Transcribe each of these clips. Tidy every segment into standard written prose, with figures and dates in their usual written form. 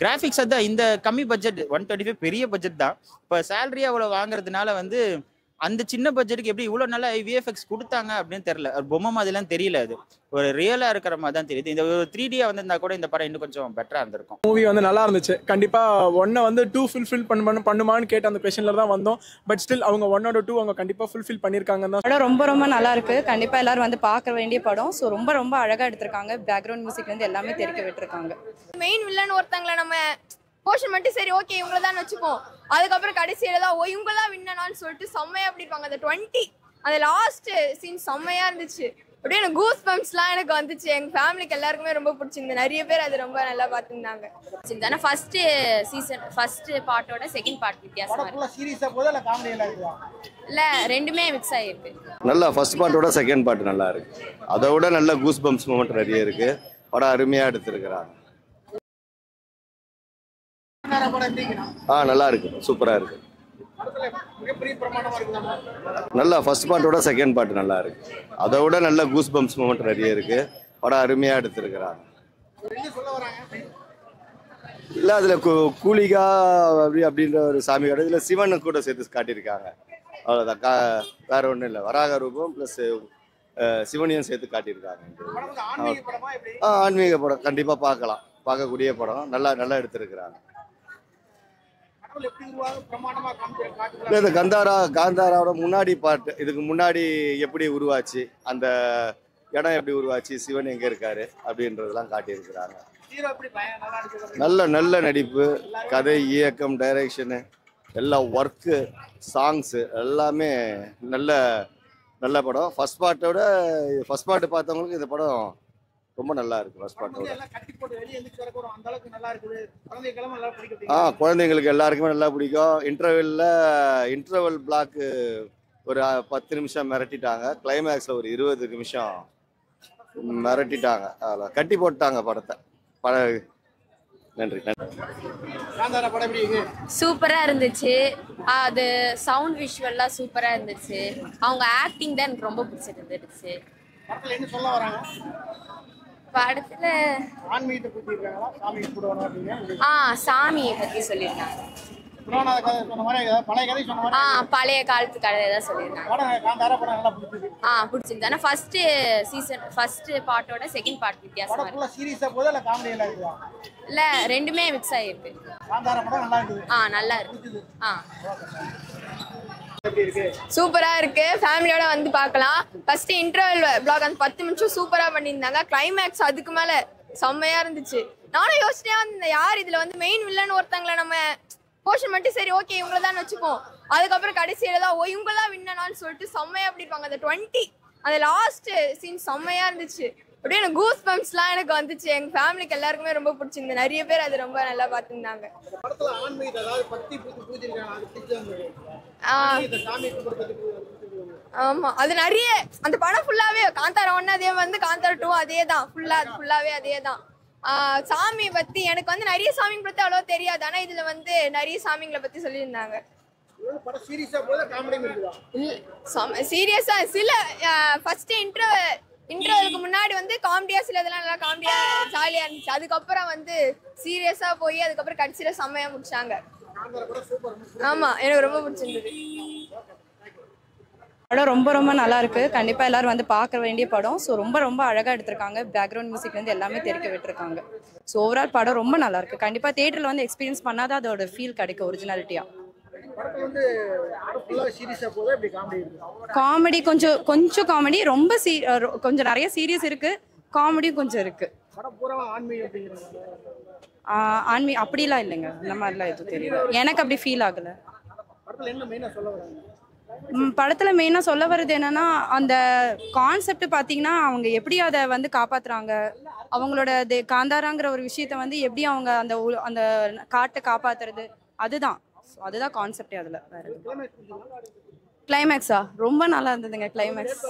Graphics அதான் இந்த கம்மி பட்ஜெட் 125 பெரிய பட்ஜெட் தான். இப்போ சேலரி அவ்வளோ வாங்குறதுனால வந்து அந்த சின்ன பட்ஜெட்டுக்கு எப்படி இவ்வளோ நல்லா விஎஃப்எக்ஸ் கொடுத்தாங்க அப்படின்னு தெரியல. பொம்மை மாதிரிலாம் தெரியல, அது ஒரு ரியலாக இருக்கிற மாதிரி தான் தெரியுது. இந்த ஒரு 3D வந்திருந்தா கூட இந்த படம் இன்னும் கொஞ்சம் பெட்டராக இருந்திருக்கும். மூவி வந்து நல்லா இருந்துச்சு. கண்டிப்பாக ஒன்றை வந்து 2 ஃபுல்ஃபில் பண்ணுமான்னு கேட்ட அந்த கொஷனில் தான் வந்தோம். பட் ஸ்டில் அவங்க 1 or 2 அவங்க கண்டிப்பாக ஃபுல்ஃபில் பண்ணியிருக்காங்க தான். படம் ரொம்ப ரொம்ப நல்லா இருக்கு. கண்டிப்பாக எல்லாரும் வந்து பார்க்க வேண்டிய படம். ஸோ ரொம்ப ரொம்ப அழகாக எடுத்திருக்காங்க. பேக்ரவுண்ட் மியூசிக்லேருந்து எல்லாமே தெரிவிக்க விட்டுருக்காங்க. மெயின் வில்லன் ஒருத்தங்களை நம்ம போர்ஷன் மட்டும் சரி ஓகே இவங்கள தான் வச்சுப்போம், அதுக்கப்புறம் கடைசியில தான் இவங்க தான் வின்னனான்னு சொல்லிட்டு செம்மையா அப்படி இருப்பாங்க. அந்த 20 அந்த லாஸ்ட் சீன் செம்மையா இருந்துச்சு. அப்படியே எனக்கு கூஸ் பம்ப்ஸ்லாம் எனக்கு வந்துச்சு. எங்க ஃபேமிலிக்கு எல்லாருக்குமே ரொம்ப பிடிச்சிருந்தது. நிறைய பேர் அது ரொம்ப நல்லா பார்த்துருந்தாங்க. ஆனால் ஃபர்ஸ்ட் சீசன் ஃபர்ஸ்ட் பார்ட்டோட செகண்ட் பார்ட் வித்தியாசமா இருக்கு. சீரியஸா போதா இல்ல காமெடியா இருக்குதா? இல்ல ரெண்டுமே மிக்ஸ் ஆகிருக்கு. நல்லா ஃபர்ஸ்ட் பார்ட்டோட செகண்ட் பார்ட் நல்லா இருக்கு. அதை விட நல்ல கூஸ் பம்ப்ஸ் மூமெண்ட் நிறைய இருக்கு. படம் அருமையா எடுத்திருக்கிறாங்க. நல்லா இருக்கு, சூப்பரா இருக்கு. நல்லா ஃபர்ஸ்ட் பார்ட்டோட செகண்ட் பார்ட் நல்லா இருக்கு. அதை விட நல்ல கூஸ் பம்ப்ஸ் மூமெண்ட் நிறைய இருக்கு. படம் அருமையா எடுத்திருக்கிறாங்க. இல்ல அதுல கூலிகா அப்படின்ற ஒரு சாமி கடை இதுல சிவனை கூட சேர்த்து காட்டியிருக்காங்க. அவ்வளவுதான், வேற ஒன்றும் இல்லை. வராக ரூபம் பிளஸ் சிவனையும் சேர்த்து காட்டியிருக்காங்க. ஆன்மீக படம் கண்டிப்பா பார்க்கலாம், பார்க்கக்கூடிய படம். நல்லா எடுத்திருக்கிறாங்க. இந்த காந்தாராவோட முன்னாடி பாட்டு, இதுக்கு முன்னாடி எப்படி உருவாச்சு, அந்த இடம் எப்படி உருவாச்சு, சிவன் எங்க இருக்காரு அப்படின்றதெல்லாம் காட்டியிருக்கிறாங்க. நல்ல நடிப்பு, கதை, இயக்கம், டைரக்ஷனு, எல்லா ஒர்க்கு, சாங்ஸு எல்லாமே நல்ல படம். ஃபர்ஸ்ட் பார்ட் பார்த்தவங்களுக்கு இந்த படம் ரொம்ப நல்லா இருக்கு. ஃபர்ஸ்ட் பார்ட்டோட குழந்தைங்களுக்கு எல்லாருக்குமே நல்லா பிடிக்கும். இன்டர்வல் பிளாக்கு ஒரு 10 நிமிஷம் மிரட்டிட்டாங்க. கிளைமேக்ஸ்ல ஒரு 20 நிமிஷம் மிரட்டிட்டாங்க. அதில் கட்டி போட்டாங்க படத்தை. நன்றி. சூப்பரா இருந்துச்சு. அது சவுண்ட் விஷுவல்லாம் சூப்பரா இருந்துச்சு. அவங்க ஆக்டிங் தான் எனக்கு ரொம்ப பிடிச்சிருந்துச்சு. படத்துல சாமியை பத்தி சொல்லியிருந்தாங்க. பழைய காலத்து கதை தான் சொல்லியிருந்தாங்க. பிடிச்சிருந்து. ஆனா ஃபர்ஸ்ட் சீசன் ஃபர்ஸ்ட் பார்ட்டோட செகண்ட் பார்ட் வித்தியாசமா இருக்கு. இல்ல ரெண்டுமே மிக்ஸ் ஆகிருக்கு. நல்லா இருக்கு. சூப்பரா இருக்கு. ஃபேமிலியோட வந்து பார்க்கலாம். ஃபர்ஸ்ட் இன்டர்வல் பிளாக் அந்த 10 நிமிஷம் சூப்பரா பண்ணியிருந்தாங்க. கிளைமேக்ஸ் அதுக்கு மேல செம்மையா இருந்துச்சு. நானும் யோசிச்சே வந்தேன், யார் இதுல வந்து மெயின் வில்லன் ஒருத்தங்களை நம்ம போர்ஷன் மட்டும் சரி ஓகே இவங்கள தான் வச்சுப்போம், அதுக்கப்புறம் கடைசியில தான் இவங்க தான் வின்னனான்னு சொல்லிட்டு செம்மையா அப்படி இருப்பாங்க. அந்த 20 அந்த லாஸ்ட் சீன் செம்மையா இருந்துச்சு. அப்படியே எனக்கு கூஸ் பம்ப்ஸ்லாம் எனக்கு வந்துச்சு. எங்க ஃபேமிலிக்கு எல்லாருக்குமே ரொம்ப பிடிச்சிருந்தது. நிறைய பேர் அது ரொம்ப நல்லா பார்த்துருந்தாங்க. ஆமா, அது நிறைய அந்த படம் ஃபுல்லாவே காந்தாரா 1 அதே வந்து காந்தாரா 2 அதே தான். ஃபுல்லாவே அதே தான். சாமியை பத்தி எனக்கு வந்து நிறைய சாமிங்களை பத்தி அவ்வளோ தெரியாது. ஆனா இதுல வந்து நிறைய சாமிங்களை பத்தி சொல்லியிருந்தாங்க. சீரியஸா சில ஃபர்ஸ்ட் இன்டர்வலுக்கு முன்னாடி வந்து காமெடியா சில இதெல்லாம் நல்லா காமெடியா ஜாலியா இருந்துச்சு. அதுக்கப்புறம் வந்து சீரியஸா போய் அதுக்கப்புறம் கடைசியில செம்மையா முடிச்சாங்க. ஆமா, எனக்கு ரொம்ப பிடிச்சிருந்தது. படம் ரொம்ப ரொம்ப நல்லா இருக்கு. கண்டிப்பாக எல்லாரும் வந்து பார்க்க வேண்டிய படம். ஸோ ரொம்ப ரொம்ப அழகாக எடுத்திருக்காங்க. பேக்ரவுண்ட் மியூசிக்லேருந்து எல்லாமே தெரிவிக்க விட்டுருக்காங்க. ஸோ ஓவரால் படம் ரொம்ப நல்லா இருக்கு. கண்டிப்பாக தியேட்டரில் வந்து எக்ஸ்பீரியன்ஸ் பண்ணாதான் அதோட ஃபீல் கிடைக்கும் ஒரிஜினாலிட்டியா. காமெடி கொஞ்சம் காமெடி, ரொம்ப கொஞ்சம் நிறைய சீரியஸ் இருக்கு, காமெடியும் கொஞ்சம் இருக்கு. ஆன்மீ அப்படிலாம் இல்லைங்க, இந்த மாதிரிலாம் எதுவும் தெரியல. எனக்கு அப்படி ஃபீல் ஆகலை. படத்தில் மெயினாக சொல்ல வர்றது என்னன்னா, அந்த கான்செப்ட் பார்த்தீங்கன்னா அவங்க எப்படி அதை வந்து காப்பாற்றுறாங்க, அவங்களோட காந்தாராங்கிற ஒரு விஷயத்த வந்து எப்படி அவங்க அந்த காட்டை காப்பாற்றுறது, அதுதான் கான்செப்டே. அதில் வேறு கிளைமேக்ஸா ரொம்ப நல்லா இருந்ததுங்க. கிளைமேக்ஸ்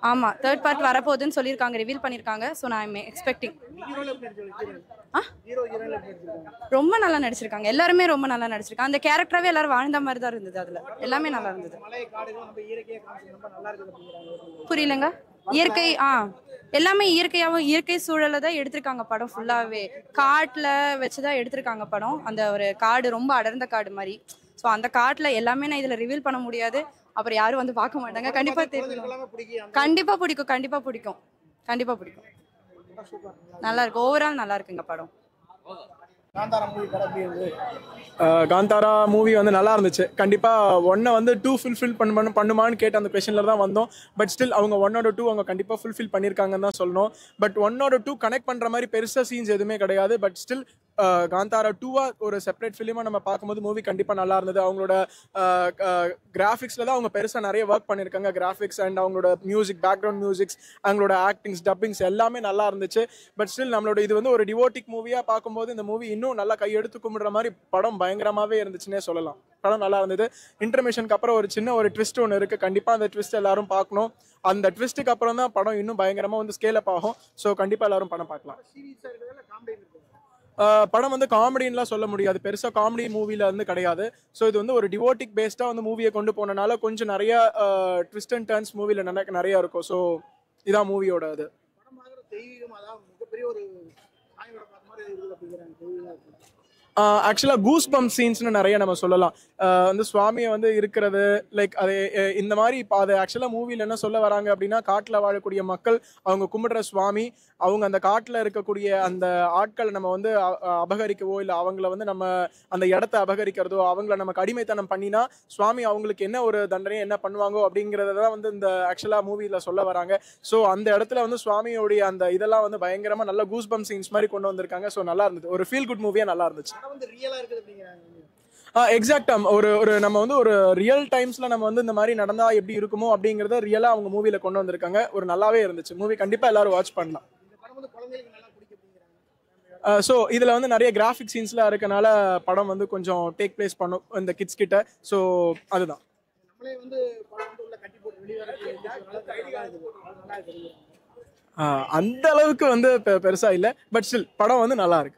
ஆமாம், 3rd பார்ட் வரப்போகுதுன்னு சொல்லியிருக்காங்க, ரிவீல் பண்ணியிருக்காங்க. ஸோ நான் எக்ஸ்பெக்டிங். ரொம்ப நல்லா நடிச்சிருக்காங்க. எல்லாருமே ரொம்ப நல்லா நடிச்சிருக்காங்க. அந்த கேரக்டராகவே எல்லாரும் வாழ்ந்த மாதிரி தான் இருந்தது. அதில் எல்லாமே நல்லா இருந்தது. புரியலங்க. இயற்கை எல்லாமே இயற்கை சூழலை தான் எடுத்திருக்காங்க படம் ஃபுல்லாவே. காட்டுல வச்சுதான் எடுத்திருக்காங்க படம். அந்த ஒரு காடு ரொம்ப அடர்ந்த காடு மாதிரி. ஸோ அந்த காட்டுல எல்லாமே நான் இதுல ரிவீல் பண்ண முடியாது. அப்புறம் யாரும் வந்து பார்க்க மாட்டாங்க. கண்டிப்பா தெரியும். கண்டிப்பா பிடிக்கும். நல்லா இருக்கு. ஓவரால் நல்லா இருக்குங்க படம். காந்தாரா மூவி வந்து நல்லா இருந்துச்சு. கண்டிப்பாக ஒன்றை வந்து 2 ஃபுல்ஃபில் பண்ணுமான்னு கேட்ட அந்த கொஷனில் தான் வந்தோம். பட் ஸ்டில் அவங்க 1 or 2 அவங்க கண்டிப்பாக ஃபுல்ஃபில் பண்ணியிருக்காங்கன்னு தான் சொல்லணும். பட் 1 or 2 கனெக்ட் பண்ணுற மாதிரி பெருசாக சீன்ஸ் எதுவுமே கிடையாது. பட் ஸ்டில் காந்தாரா 2 ஒரு செப்பரேட் ஃபிலிமாக நம்ம பார்க்கும்போது மூவி கண்டிப்பாக நல்லா இருந்தது. அவங்களோட கிராஃபிக்ஸில் தான் அவங்க பெருசாக நிறைய ஒர்க் பண்ணியிருக்காங்க. கிராஃபிக்ஸ் அண்ட் அவங்களோட மியூசிக், பேக்ரவுண்ட் மியூசிக்ஸ், அவங்களோட ஆக்டிங்ஸ், டப்பிங்ஸ் எல்லாமே நல்லா இருந்துச்சு. பட் ஸ்டில் நம்மளோட இது வந்து ஒரு டிவோட்டிக் மூவியாக பார்க்கும்போது இந்த மூவி இன்னும் நல்லா கையெடுத்து கும்பிடுற மாதிரி படம் பயங்கரமாகவே இருந்துச்சுன்னே சொல்லலாம். படம் நல்லா இருந்தது. இன்டர்மிஷனுக்கு அப்புறம் ஒரு சின்ன ஒரு ட்விஸ்ட் ஒன்று இருக்குது. கண்டிப்பாக அந்த ட்விஸ்ட் எல்லாரும் பார்க்கணும். அந்த ட்விஸ்ட்டுக்கு அப்புறம் தான் படம் இன்னும் பயங்கரமாக வந்து ஸ்கேல் அப் ஆகும். ஸோ கண்டிப்பாக எல்லாரும் படம் பார்க்கலாம். படம் வந்து காமெடின்லாம் சொல்ல முடியாது. பெருசாக காமெடி மூவியில் வந்து கிடையாது. ஸோ இது வந்து ஒரு டிவோட்டிக் பேஸ்டாக வந்து மூவியை கொண்டு போனனால கொஞ்சம் நிறைய ட்விஸ்ட் அண்ட் டர்ன்ஸ் மூவியில் நிறையா இருக்கும். ஸோ இதான் மூவியோட இது. ஆக்சுவலாக கூஸ் பம்ப் சீன்ஸ்னு நிறைய நம்ம சொல்லலாம். வந்து சுவாமியை வந்து இருக்கிறது லைக் அது இந்த மாதிரி. இப்போ அது ஆக்சுவலாக மூவியில் என்ன சொல்ல வராங்க அப்படின்னா, காட்டில் வாழக்கூடிய மக்கள் அவங்க கும்பிடுற சுவாமி, அவங்க அந்த காட்டில் இருக்கக்கூடிய அந்த ஆட்களை நம்ம வந்து அபகரிக்கவோ இல்லை அவங்கள வந்து நம்ம அந்த இடத்த அபகரிக்கிறதோ அவங்கள நமக்கு அடிமைத்தனம் பண்ணினா சுவாமி அவங்களுக்கு என்ன ஒரு தண்டனை என்ன பண்ணுவாங்கோ அப்படிங்கிறதான் வந்து இந்த ஆக்சுவலாக மூவியில் சொல்ல வராங்க. ஸோ அந்த இடத்துல வந்து சுவாமியோடைய அந்த இதெல்லாம் வந்து பயங்கரமாக நல்ல கூஸ் பம்ப் சீன்ஸ் மாதிரி கொண்டு வந்திருக்காங்க. ஸோ நல்லா இருந்தது. ஒரு ஃபீல் குட் மூவியாக நல்லா இருந்துச்சு. எக்ஸாக்டா ஒரு நம்ம வந்து ஒரு ரியல் டைம்ஸ்ல நம்ம வந்து இந்த மாதிரி நடந்தா எப்படி இருக்குமோ அப்படிங்கறத ரியலா அவங்க மூவில கொண்டு வந்திருக்காங்க. ஒரு நல்லாவே இருந்துச்சு மூவி. கண்டிப்பா எல்லாரும் வாட்ச் பண்ணலாம். ஸோ இதில் வந்து நிறைய கிராஃபிக் சீன்ஸ்லாம் இருக்கனால படம் வந்து கொஞ்சம் டேக் பிளேஸ் பண்ணும் இந்த கிட்ஸ் கிட்ட. ஸோ அதுதான். அந்த அளவுக்கு வந்து பெருசா இல்லை. பட் ஸ்டில் படம் வந்து நல்லா இருக்கு.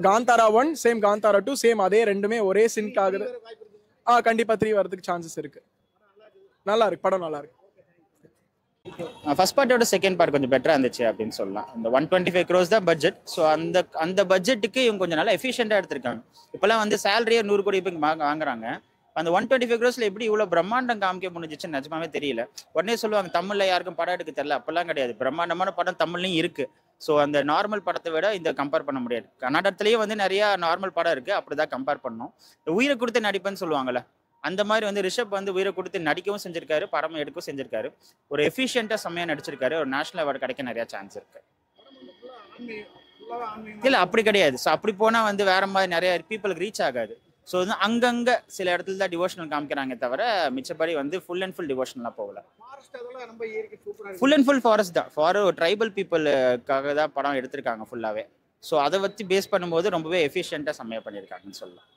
Kantara 1 same, Kantara 2 same. அதே ரெண்டுமே ஒரே சிங்க் ஆகுது. கண்டிப்பா 3 வரதுக்கு சான்சஸ் இருக்கு. நல்லா இருக்கு. படம் நல்லா இருக்கு. ஃபர்ஸ்ட் பார்ட்டோட செகண்ட் பார்ட் கொஞ்சம் பெட்டரா இருந்துச்சு அப்படின்னு சொல்லலாம். இந்த 125 crores தான் பட்ஜெட். ஸோ அந்த பட்ஜெட்டுக்கு இவங்க கொஞ்சம் நல்லா எஃபிஷியண்டா எடுத்திருக்காங்க. இப்பெல்லாம் வந்து சேலரியே 100 கோடி வாங்குறாங்க. அந்த 125 crores எப்படி இவ்வளவு பிரம்மாண்டம் காமிக்க முடிஞ்சிச்சுன்னு நிஜமாவே தெரியல. உடனே சொல்லுவாங்க தமிழ்ல யாருக்கும் படம் எடுக்க தெரியல. அப்பெல்லாம் கிடையாது. பிரம்மாண்டமான படம் தமிழ்லையும் இருக்கு. ஸோ அந்த நார்மல் படத்தை விட இந்த கம்பேர் பண்ண முடியாது. கன்னடத்துலேயே வந்து நிறைய நார்மல் படம் இருக்கு. அப்படிதான் கம்பேர் பண்ணோம். உயிரை கொடுத்து நடிப்பேன்னு சொல்லுவாங்கல்ல, அந்த மாதிரி வந்து ரிஷப் வந்து உயிரை கொடுத்து நடிக்கவும் செஞ்சிருக்காரு, படம் எடுக்கவும் செஞ்சிருக்காரு. ஒரு எஃபிஷியண்டா செம்மையா நடிச்சிருக்காரு. ஒரு நேஷனல் அவார்டு கிடைக்க நிறைய சான்ஸ் இருக்கு. இல்ல அப்படி கிடையாது. ஸோ அப்படி போனா வந்து வேற மாதிரி நிறைய பீப்புளுக்கு ரீச் ஆகாது. ஸோ வந்து அங்கங்க சில இடத்துல தான் டிவோஷனல் காமிக்கிறாங்க தவிர மிச்சப்படி வந்து ஃபுல் அண்ட் ஃபுல் டிவோஷனலாம் போகல. ஃபுல் அண்ட் ஃபுல் ஃபாரஸ்ட் தான். ட்ரைபல் பீப்புளுக்காக தான் படம் எடுத்திருக்காங்க ஃபுல்லாவே. ஸோ அதை வச்சு பேஸ் பண்ணும்போது ரொம்பவே எஃபிஷியண்டா செம்மையா பண்ணியிருக்காங்கன்னு சொல்லலாம்.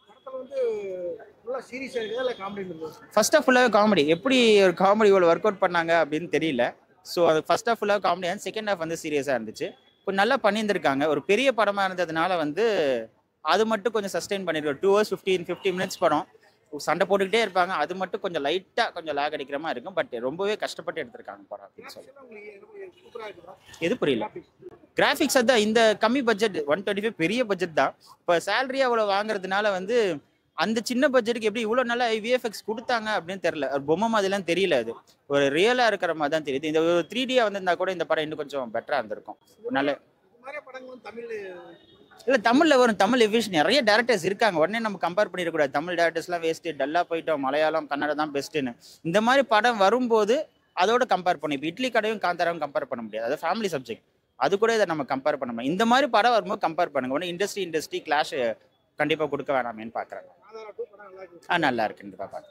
ஃபர்ஸ்ட் ஆஃப் ஃபுல்லாவே காமெடி. எப்படி ஒரு காமெடி இவ்வளோ ஒர்க் அவுட் பண்ணாங்க அப்படின்னு தெரியல. ஸோ அது ஃபர்ஸ்ட் ஆஃப் ஃபுல்லாக காமெடி, செகண்ட் ஹாஃப் வந்து சீரியஸாக இருந்துச்சு. கொஞ்சம் நல்லா பண்ணியிருந்திருக்காங்க. ஒரு பெரிய படமாக இருந்ததுனால வந்து அது மட்டும் கொஞ்சம் சஸ்டெயின் பண்ணியிருக்கோம். 2 hours 50 minutes படம். சண்டை போட்டுக்கிட்டே இருப்பாங்க. அது மட்டும் கொஞ்சம் லைட்டாக கொஞ்சம் லேக் அடிக்கிற மாதிரி இருக்கும். பட் ரொம்பவே கஷ்டப்பட்டு எடுத்திருக்காங்க படம் அப்படின்னு சொல்லி. எது புரியல? கிராஃபிக்ஸ் அதான் இந்த கம்மி பட்ஜெட் 125 பெரிய பட்ஜெட் தான். இப்போ சேலரியாக அவ்வளோ வாங்குறதுனால வந்து அந்த சின்ன பட்ஜெட்டுக்கு எப்படி இவ்வளோ நல்லா விஎஃப்எக்ஸ் கொடுத்தாங்க அப்படின்னு தெரியல. பொம்மை மாதிரிலாம் தெரியல. அது ஒரு ரியலாக இருக்கிற மாதிரி தான் தெரியுது. இந்த 3D வந்திருந்தா கூட இந்த படம் இன்னும் கொஞ்சம் பெட்டராக இருந்திருக்கும். நல்ல இல்லை தமிழில் வரும். தமிழ் எஃபிஷியன் நிறைய டேரக்டர்ஸ் இருக்காங்க. உடனே நம்ம கம்பேர் பண்ணிடக்கூடாது. தமிழ் டேரக்டர்ஸ்லாம் வேஸ்ட்டு, டல்லாக போயிட்டோம், மலையாளம் கன்னடம் தான் பெஸ்ட்டுன்னு. இந்த மாதிரி படம் வரும்போது அதோட கம்பேர் பண்ணி இப்போ இட்லி கடையும் காந்தாராவும் கம்பேர் பண்ண முடியாது. அது ஃபேமிலி சப்ஜெக்ட். அது கூட இதை நம்ம கம்பேர் பண்ண முடியும். இந்த மாதிரி படம் வரும்போது கம்பேர் பண்ணுங்க. உடனே இண்டஸ்ட்ரி கிளாஷ் கண்டிப்பாக கொடுக்க வேணாமேன்னு பார்க்குறாங்க. நல்லா இருக்குன்னு பார்க்குறேன்.